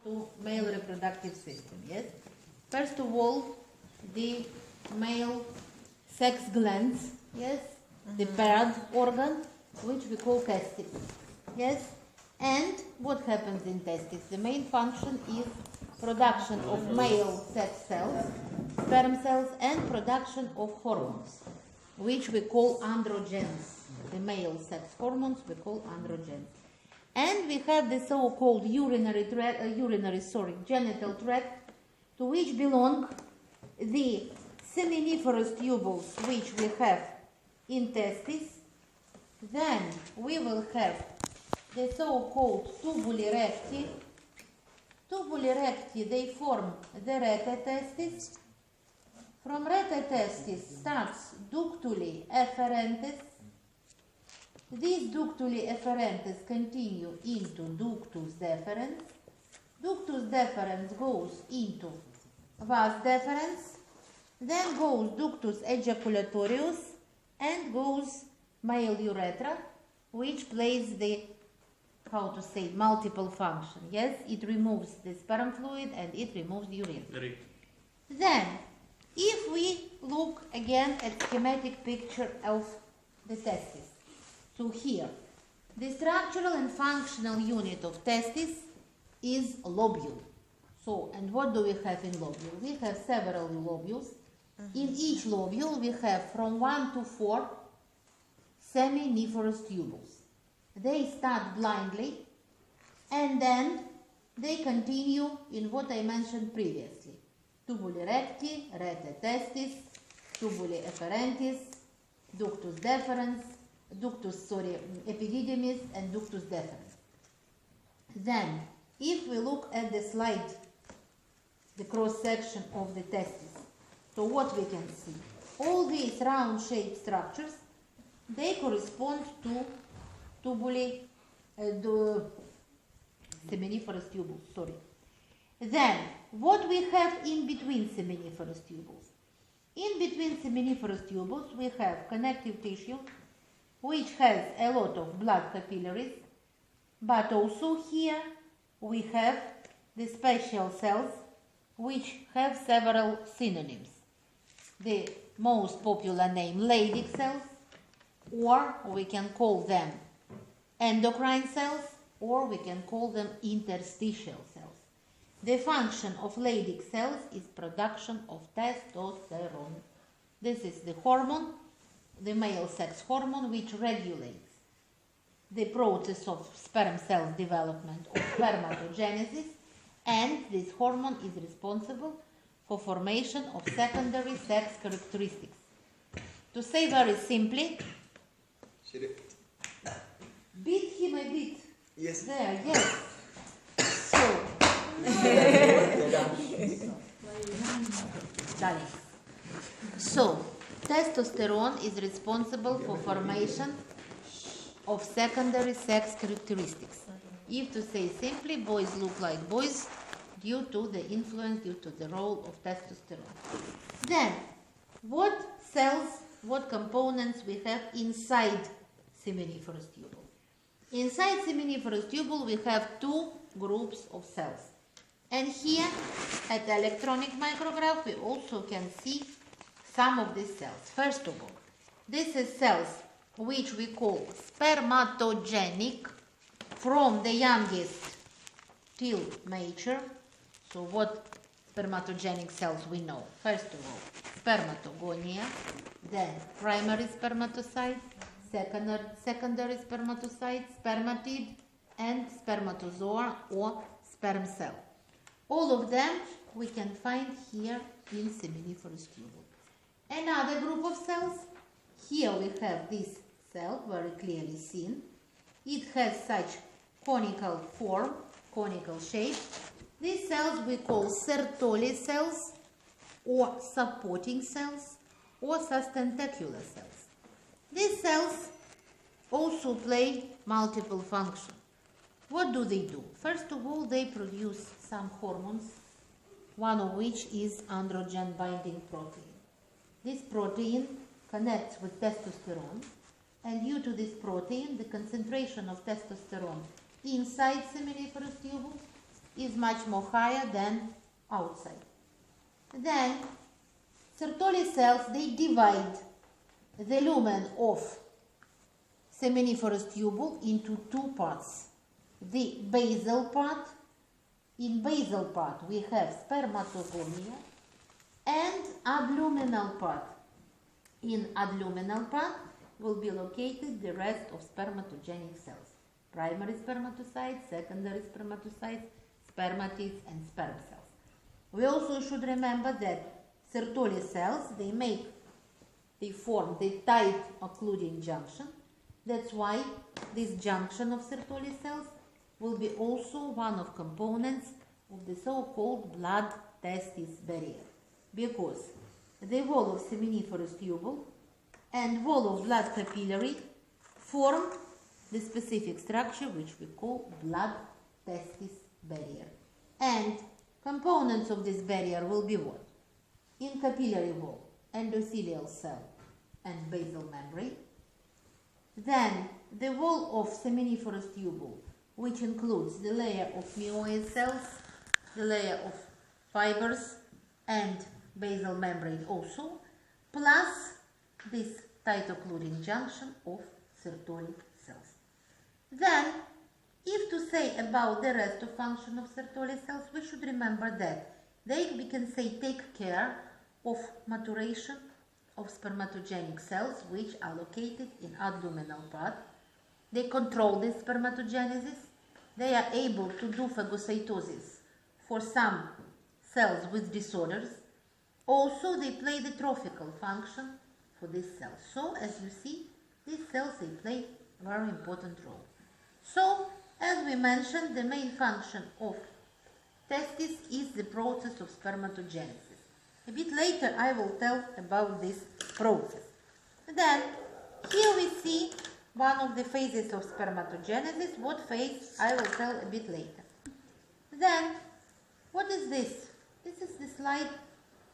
To male reproductive system, yes? First of all, the male sex glands, yes? The paired organ, which we call testis, yes? And what happens in testis? The main function is production of male sex cells, sperm cells, and production of hormones, which we call androgens. The male sex hormones we call androgens. And we have the so-called genital tract, to which belong the seminiferous tubules which we have in testis. Then we will have the so-called tubuli recti. Tubuli recti, they form the rete testis. From rete testis starts ductuli efferentes. These ductuli efferentes continue into ductus deferens. Ductus deferens goes into vas deferens, then goes ductus ejaculatorius, and goes male urethra, which plays the, multiple function. Yes, it removes the sperm fluid and it removes the urine. Then, if we look again at schematic picture of the testis, so here, the structural and functional unit of testis is lobule. So, and what do we have in lobule? We have several lobules. In each lobule, we have from 1 to 4 seminiferous tubules. They start blindly, and then they continue in what I mentioned previously. Tubuli recti, rete testis, tubuli efferentis, ductus deferens, epididymis, and ductus deferens. Then, if we look at the slide, the cross-section of the testis, so what we can see? All these round-shaped structures, they correspond to tubuli, seminiferous tubules, Then, what we have in between seminiferous tubules? In between seminiferous tubules, we have connective tissue, which has a lot of blood capillaries, but also here we have the special cells which have several synonyms. The most popular name, Leydig cells, or we can call them endocrine cells, or we can call them interstitial cells. The function of Leydig cells is production of testosterone. This is the hormone, the male sex hormone, which regulates the process of sperm cell development or spermatogenesis, and this hormone is responsible for formation of secondary sex characteristics. To say very simply, beat him a bit. Yes. There, yes. So, So, testosterone is responsible for formation of secondary sex characteristics. If to say simply, boys look like boys due to the influence, due to the role of testosterone. Then, what cells, what components we have inside seminiferous tubule? Inside seminiferous tubule we have two groups of cells. And here, at the electronic micrograph, we also can see some of these cells. First of all, this is cells which we call spermatogenic from the youngest till mature. So what spermatogenic cells we know? First of all, spermatogonia, then primary spermatocyte, secondary spermatocyte, spermatid, and spermatozoa or sperm cell. All of them we can find here in seminiferous tubule. Another group of cells, here we have this cell very clearly seen. It has such conical form, conical shape. These cells we call Sertoli cells or supporting cells or sustentacular cells. These cells also play multiple functions. What do they do? First of all, they produce some hormones, one of which is androgen binding protein. This protein connects with testosterone, and due to this protein, the concentration of testosterone inside seminiferous tubules is much more higher than outside. Then Sertoli cells, they divide the lumen of seminiferous tubule into two parts. The basal part, in basal part we have spermatogomia, and abluminal part. In abluminal part will be located the rest of spermatogenic cells. Primary spermatocytes, secondary spermatocytes, spermatids and sperm cells. We also should remember that Sertoli cells, they form the tight occluding junction. That's why this junction of Sertoli cells will be also one of components of the so-called blood-testis barrier, because the wall of seminiferous tubule and wall of blood capillary form the specific structure which we call blood-testis barrier. And components of this barrier will be what? In capillary wall, endothelial cell and basal membrane. Then the wall of seminiferous tubule, which includes the layer of myoid cells, the layer of fibers and basal membrane also, plus this tight occluding junction of Sertoli cells. Then, if to say about the rest of function of Sertoli cells, we should remember that they, we can say, take care of maturation of spermatogenic cells which are located in abdominal part. They control this spermatogenesis. They are able to do phagocytosis for some cells with disorders. Also, they play the trophical function for these cells. So, as you see, these cells, they play a very important role. So, as we mentioned, the main function of testis is the process of spermatogenesis. A bit later, I will tell about this process. Then, here we see one of the phases of spermatogenesis. What phase, I will tell a bit later. Then, what is this? This is the slide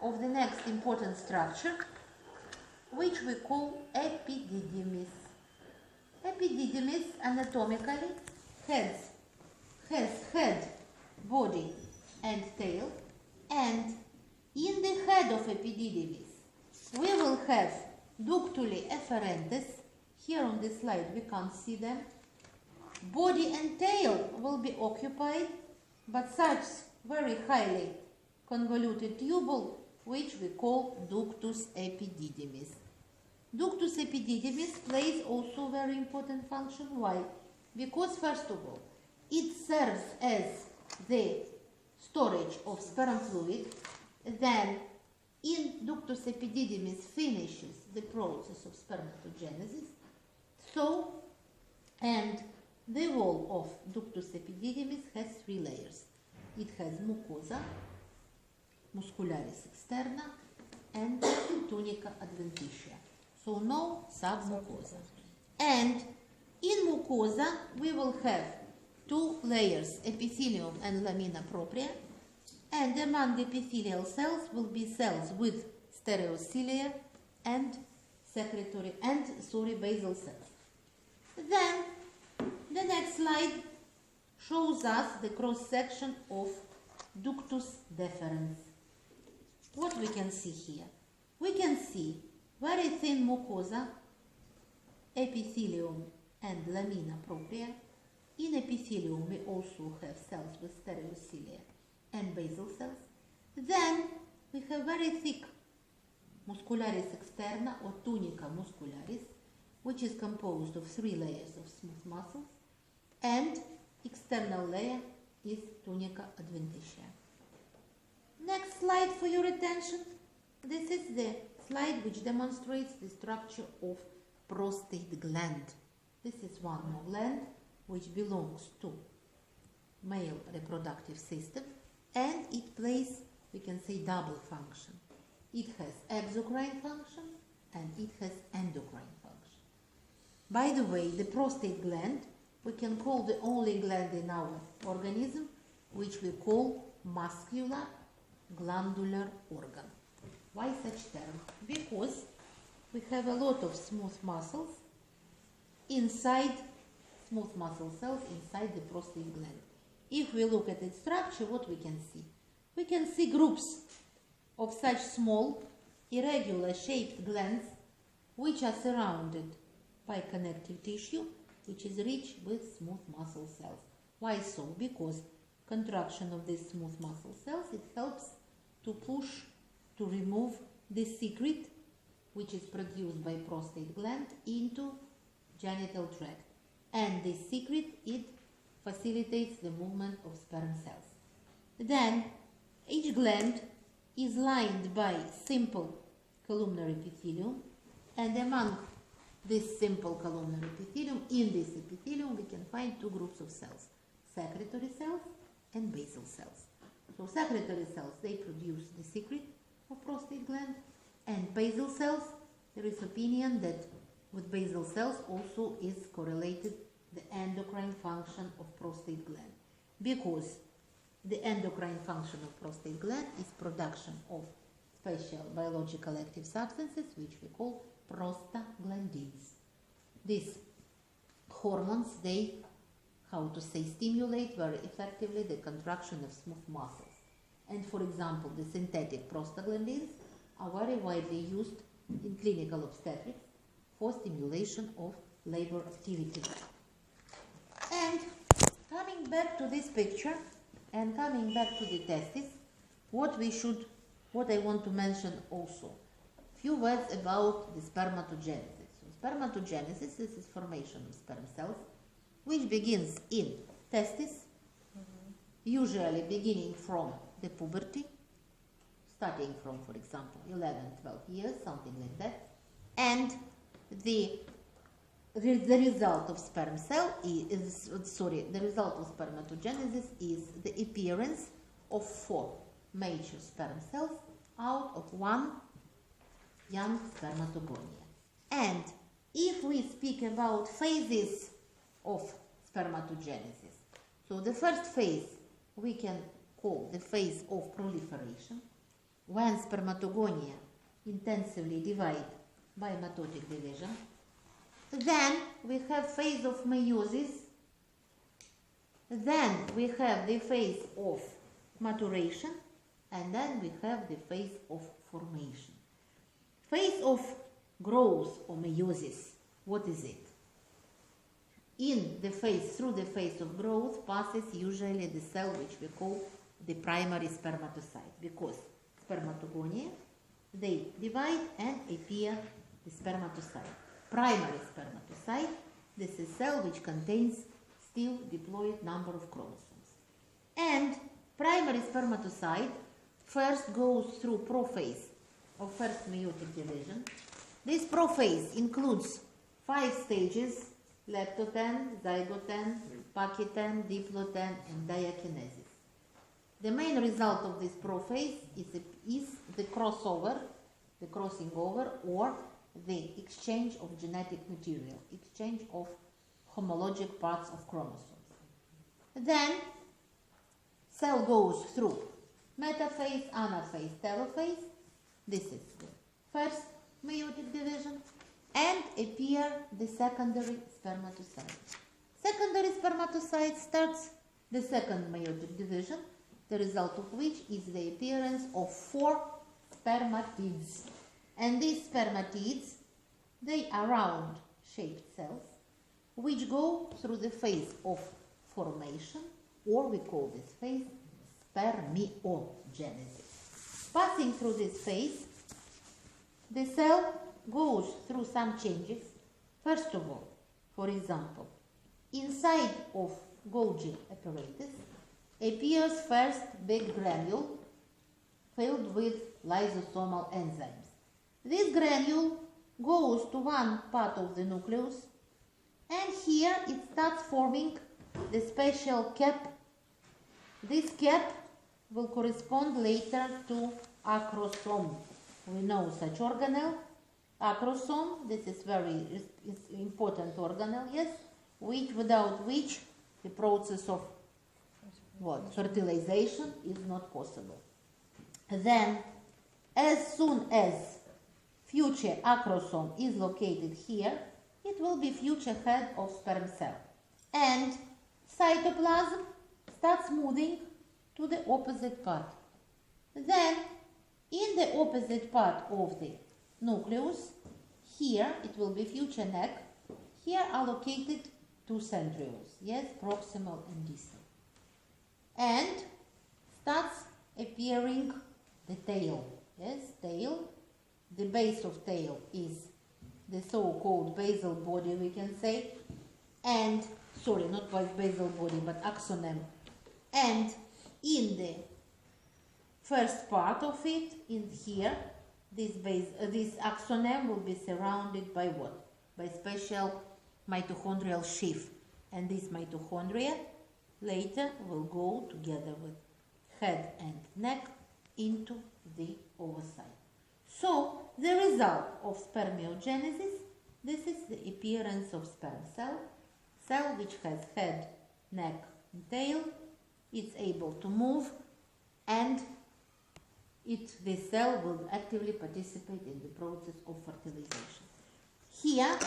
of the next important structure, which we call epididymis. Epididymis anatomically has head, body and tail, and in the head of epididymis we will have ductuli efferentes. Here on this slide we can't see them. Body and tail will be occupied, but such very highly convoluted tubule which we call ductus epididymis. Ductus epididymis plays also very important function. Why? Because first of all, it serves as the storage of sperm fluid. Then in ductus epididymis finishes the process of spermatogenesis. So, and the wall of ductus epididymis has three layers. It has mucosa, muscularis externa, and tunica adventitia. So no submucosa. And in mucosa we will have two layers, epithelium and lamina propria, and among the epithelial cells will be cells with stereocilia and secretory and basal cells. Then the next slide shows us the cross section of ductus deferens. What we can see here? We can see very thin mucosa, epithelium and lamina propria. In epithelium we also have cells with stereocilia and basal cells. Then we have very thick muscularis externa or tunica muscularis, which is composed of three layers of smooth muscles, and external layer is tunica adventitia. Next slide for your attention. This is the slide which demonstrates the structure of prostate gland. This is one more gland which belongs to male reproductive system, and it plays, we can say, double function. It has exocrine function and it has endocrine function. By the way, the prostate gland we can call the only gland in our organism which we call muscular glandular organ. Why such term? Because we have a lot of smooth muscles inside, smooth muscle cells inside the prostate gland. if we look at its structure, what we can see? We can see groups of such small, irregular shaped glands which are surrounded by connective tissue which is rich with smooth muscle cells. Why so? Because contraction of these smooth muscle cells, it helps to push, to remove the secret which is produced by prostate gland into genital tract. And this secret, it facilitates the movement of sperm cells. Then each gland is lined by simple columnar epithelium, and among this simple columnar epithelium, in this epithelium we can find two groups of cells, secretory cells and basal cells. So secretory cells, they produce the secret of prostate gland, and basal cells, there is opinion that with basal cells also is correlated the endocrine function of prostate gland, because the endocrine function of prostate gland is production of special biological active substances which we call prostaglandins. These hormones, they, stimulate very effectively the contraction of smooth muscles. And for example, the synthetic prostaglandins are very widely used in clinical obstetrics for stimulation of labor activity. And coming back to this picture and coming back to the testis, what I want to mention also, few words about the spermatogenesis. So spermatogenesis is the formation of sperm cells, which begins in testis, usually beginning from the puberty, starting from, for example, 11, 12 years, something like that. And the result of sperm cell the result of spermatogenesis is the appearance of 4 major sperm cells out of 1 young spermatogonia. And if we speak about phases of spermatogenesis, so the first phase we can call the phase of proliferation, when spermatogonia intensively divide by mitotic division. Then we have phase of meiosis. Then we have the phase of maturation, and then we have the phase of formation. Phase of growth or meiosis, what is it? Through the phase of growth passes usually the cell which we call the primary spermatocyte, because spermatogonia, they divide and appear the spermatocyte. Primary spermatocyte, this is cell which contains still diploid number of chromosomes. And primary spermatocyte first goes through prophase of first meiotic division. This prophase includes 5 stages: leptoten, zygoten, pachyten, diploten, and diakinesis. The main result of this prophase is the crossing over, or the exchange of genetic material, exchange of homologic parts of chromosomes. Then cell goes through metaphase, anaphase, telophase. This is the first meiotic division, and appear the secondary spermatocyte. Secondary spermatocyte starts the second meiotic division, the result of which is the appearance of 4 spermatids. And these spermatids, they are round-shaped cells which go through the phase of formation, or we call this phase spermiogenesis. Passing through this phase, the cell goes through some changes. First of all, for example, inside of Golgi apparatus appears first big granule filled with lysosomal enzymes. This granule goes to one part of the nucleus, and here it starts forming the special cap. This cap will correspond later to acrosome. We know such organelle. Acrosome, this is very important organelle, yes, without which the process of fertilization is not possible. Then, as soon as future acrosome is located here, it will be future head of sperm cell. And cytoplasm starts moving to the opposite part. Then, in the opposite part of the nucleus, here it will be future neck. Here are located two centrioles, yes, proximal and distal. And starts appearing the tail, yes, tail. The base of tail is the so-called basal body, we can say, and, sorry, not basal body, but axoneme. And in the first part of it, in here, this axoneme will be surrounded by what? By special mitochondrial sheath. And this mitochondria later will go together with head and neck into the ovocyte. So, the result of spermiogenesis, this is the appearance of sperm cell which has head, neck and tail. It's able to move, and this cell will actively participate in the process of fertilization. Here,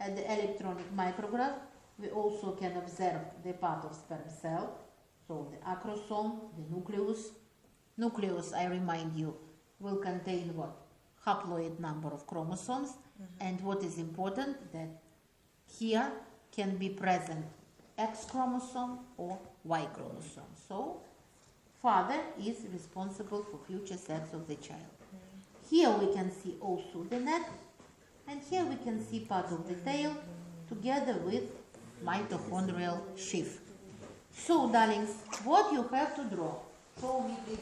at the electronic micrograph, we also can observe the part of sperm cell, so the acrosome, the nucleus. Nucleus, I remind you, will contain what? Haploid number of chromosomes, and what is important, that here can be present X chromosome or Y chromosome. So, father is responsible for future sex of the child. Here we can see also the neck, and here we can see part of the tail together with mitochondrial sheath. So, darlings, what you have to draw? Show me this.